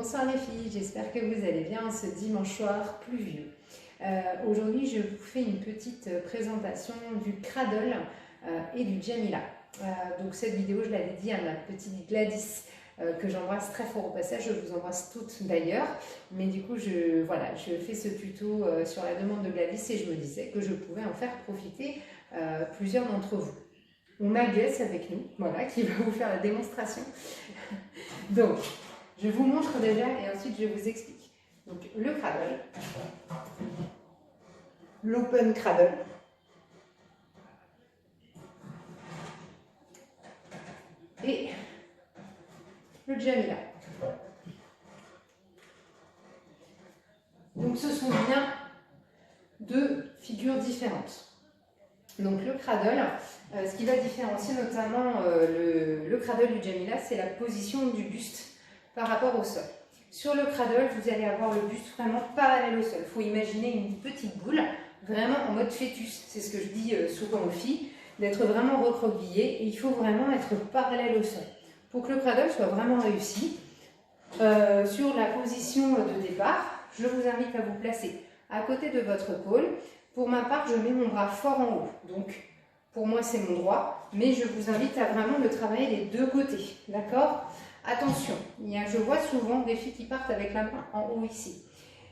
Bonsoir les filles, j'espère que vous allez bien ce dimanche soir pluvieux. Aujourd'hui, je vous fais une petite présentation du Cradle et du Jamila. Donc cette vidéo, je la dédie à ma petite Gladys que j'embrasse très fort au passage. Je vous embrasse toutes d'ailleurs. Mais du coup, je fais ce tuto sur la demande de Gladys et je me disais que je pouvais en faire profiter plusieurs d'entre vous. On a Gus avec nous, voilà, qui va vous faire la démonstration. Donc, je vous montre déjà et ensuite je vous explique. Donc, le cradle, l'open cradle, et le Jamila. Donc, ce sont bien deux figures différentes. Donc, le cradle, ce qui va différencier notamment le cradle du Jamila, c'est la position du buste par rapport au sol. Sur le cradle, vous allez avoir le buste vraiment parallèle au sol. Il faut imaginer une petite boule, vraiment en mode fœtus. C'est ce que je dis souvent aux filles, d'être vraiment recroquevillé. Et il faut vraiment être parallèle au sol. Pour que le cradle soit vraiment réussi, sur la position de départ, je vous invite à vous placer à côté de votre épaule. Pour ma part, je mets mon bras fort en haut. Donc, pour moi, c'est mon droit. Mais je vous invite à vraiment le travailler des deux côtés. D'accord ? Attention, je vois souvent des filles qui partent avec la main en haut ici.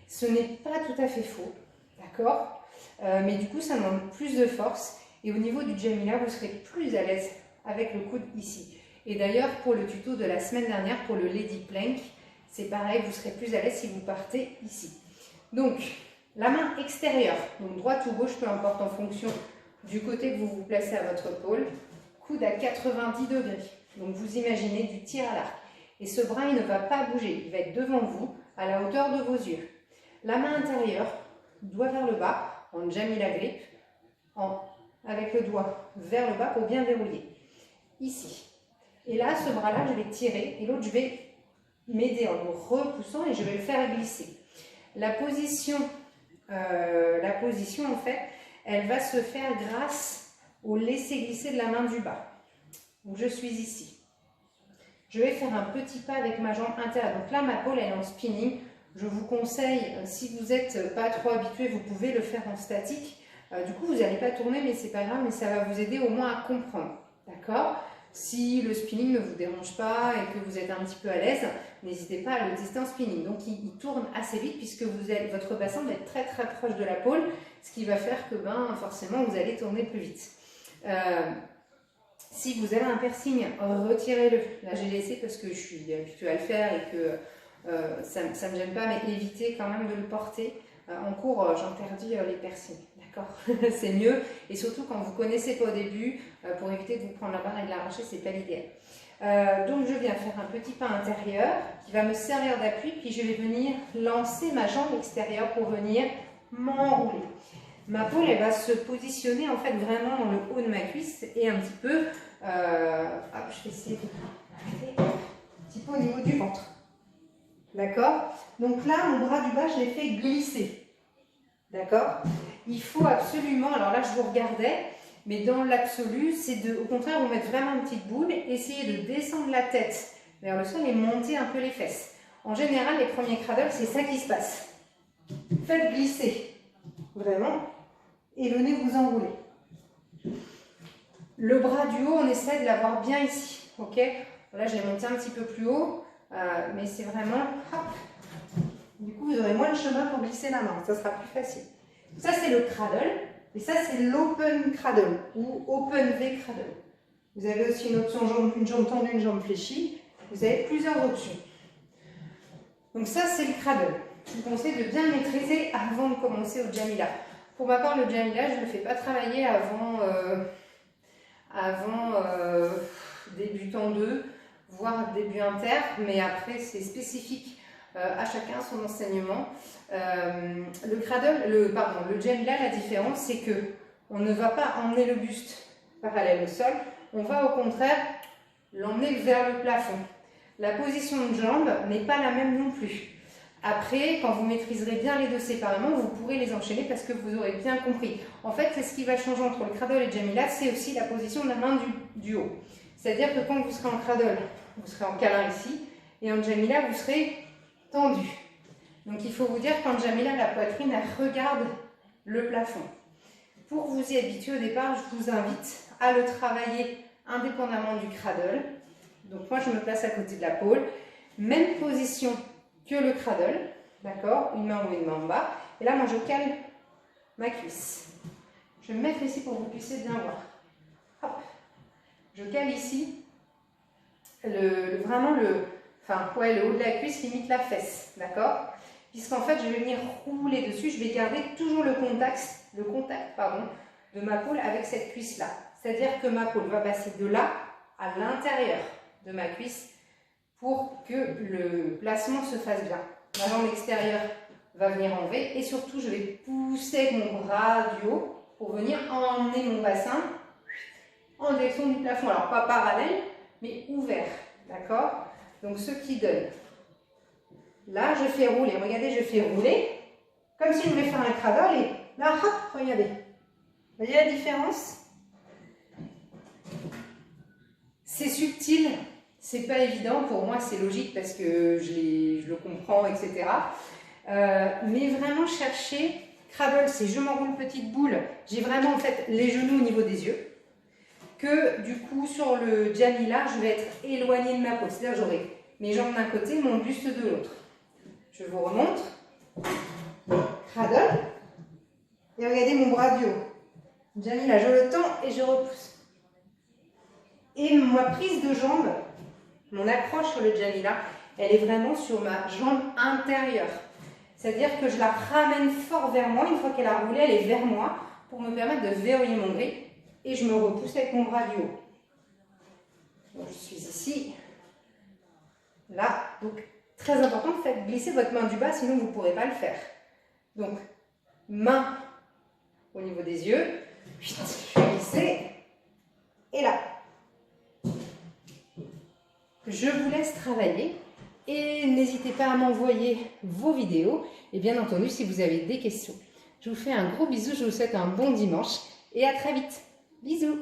Ce n'est pas tout à fait faux, d'accord, mais du coup, ça demande plus de force. Et au niveau du Jamila, vous serez plus à l'aise avec le coude ici. Et d'ailleurs, pour le tuto de la semaine dernière, pour le Lady Plank, c'est pareil, vous serez plus à l'aise si vous partez ici. Donc, la main extérieure, donc droite ou gauche, peu importe en fonction du côté que vous vous placez à votre épaule, coude à 90 degrés. Donc, vous imaginez du tir à l'arc. Et ce bras, il ne va pas bouger, il va être devant vous, à la hauteur de vos yeux. La main intérieure, doigt vers le bas, en Jamila grip, avec le doigt vers le bas pour bien verrouiller. Ici. Et là, ce bras-là, je vais tirer, et l'autre, je vais m'aider en le repoussant et je vais le faire glisser. La position, en fait, elle va se faire grâce au laisser glisser de la main du bas. Donc, je suis ici. Je vais faire un petit pas avec ma jambe intérieure. Donc là, ma pôle, elle est en spinning. Je vous conseille, si vous n'êtes pas trop habitué, vous pouvez le faire en statique. Du coup, vous n'allez pas tourner, mais c'est pas grave, mais ça va vous aider au moins à comprendre. D'accord ? Si le spinning ne vous dérange pas et que vous êtes un petit peu à l'aise, n'hésitez pas à le tester en spinning. Donc, il tourne assez vite puisque votre bassin va être très très proche de la pôle, ce qui va faire que forcément, vous allez tourner plus vite. Si vous avez un piercing, retirez-le. Là, j'ai laissé parce que je suis habituée à le faire et que ça ne me gêne pas, mais évitez quand même de le porter. En cours, j'interdis les piercings, d'accord? C'est mieux. Et surtout, quand vous ne connaissez pas au début, pour éviter de vous prendre la barre et de l'arracher, ce n'est pas l'idéal. Donc, je viens faire un petit pas intérieur qui va me servir d'appui, puis je vais venir lancer ma jambe extérieure pour venir m'enrouler. Ma pôle, elle va se positionner en fait vraiment dans le haut de ma cuisse et un petit peu, je vais essayer de un petit peu au niveau du ventre. D'accord? Donc là, mon bras du bas, je l'ai fait glisser. D'accord? Il faut absolument, alors là, je vous regardais, mais dans l'absolu, c'est au contraire, vous mettre vraiment une petite boule, essayer de descendre la tête vers le sol et monter un peu les fesses. En général, les premiers cradles, c'est ça qui se passe. Faites glisser. Vraiment, et venez vous enrouler. Le bras du haut, on essaie de l'avoir bien ici, ok? Là, je l'ai monté un petit peu plus haut, mais c'est vraiment, hop. Du coup, vous aurez moins de chemin pour glisser la main, ça sera plus facile. Ça, c'est le cradle, et ça, c'est l'open cradle, ou open V cradle. Vous avez aussi une option une jambe tendue, une jambe fléchie. Vous avez plusieurs options. Donc ça, c'est le cradle. Je vous conseille de bien le maîtriser avant de commencer au Jamila. Pour ma part, le Jamila, je ne le fais pas travailler avant débutant 2, voire début inter, mais après, c'est spécifique à chacun son enseignement. Le Jamila, la différence, c'est que on ne va pas emmener le buste parallèle au sol, on va au contraire l'emmener vers le plafond. La position de jambe n'est pas la même non plus. Après, quand vous maîtriserez bien les deux séparément, vous pourrez les enchaîner parce que vous aurez bien compris. En fait, c'est ce qui va changer entre le cradle et le Jamila, c'est aussi la position de la main du haut. C'est-à-dire que quand vous serez en cradle, vous serez en câlin ici, et en Jamila, vous serez tendu. Donc il faut vous dire, quand Jamila, la poitrine, elle regarde le plafond. Pour vous y habituer au départ, je vous invite à le travailler indépendamment du cradle. Donc moi, je me place à côté de la pôle. Même position que le cradle, d'accord? Une main en haut, une main en bas. Et là, moi, je cale ma cuisse. Je vais me mettre ici pour que vous puissiez bien voir. Hop. Je cale ici vraiment le haut de la cuisse, limite la fesse, d'accord? Puisqu'en fait, je vais venir rouler dessus, je vais garder toujours le contact de ma pôle avec cette cuisse-là. C'est-à-dire que ma pôle va passer de là à l'intérieur de ma cuisse pour que le placement se fasse bien. Ma jambe extérieure va venir en V et surtout, je vais pousser avec mon bras du haut pour venir emmener mon bassin en direction du plafond. Alors, pas parallèle, mais ouvert, d'accord? Donc, ce qui donne. Là, je fais rouler. Regardez, je fais rouler comme si je voulais faire un cradle et là, hop, regardez. Vous voyez la différence? C'est subtil, c'est pas évident. Pour moi, c'est logique parce que je le comprends, etc. Mais vraiment chercher, cradle, c'est je m'enroule petite boule. J'ai vraiment en fait les genoux au niveau des yeux. Que du coup, sur le Jamila, je vais être éloignée de ma peau. C'est-à-dire que j'aurai mes jambes d'un côté, mon buste de l'autre. Je vous remontre. Cradle. Et regardez mon bras du haut. Jamila, je le tends et je repousse. Et ma prise de jambe, mon accroche sur le Jamila, elle est vraiment sur ma jambe intérieure. C'est-à-dire que je la ramène fort vers moi. Une fois qu'elle a roulé, elle est vers moi pour me permettre de verrouiller mon grip. Et je me repousse avec mon bras du haut. Donc, je suis ici. Là. Donc, très important, faites glisser votre main du bas, sinon vous ne pourrez pas le faire. Donc, main au niveau des yeux. Je vais glisser. Et là. Je vous laisse travailler. Et n'hésitez pas à m'envoyer vos vidéos. Et bien entendu, si vous avez des questions. Je vous fais un gros bisou. Je vous souhaite un bon dimanche. Et à très vite. Bisous.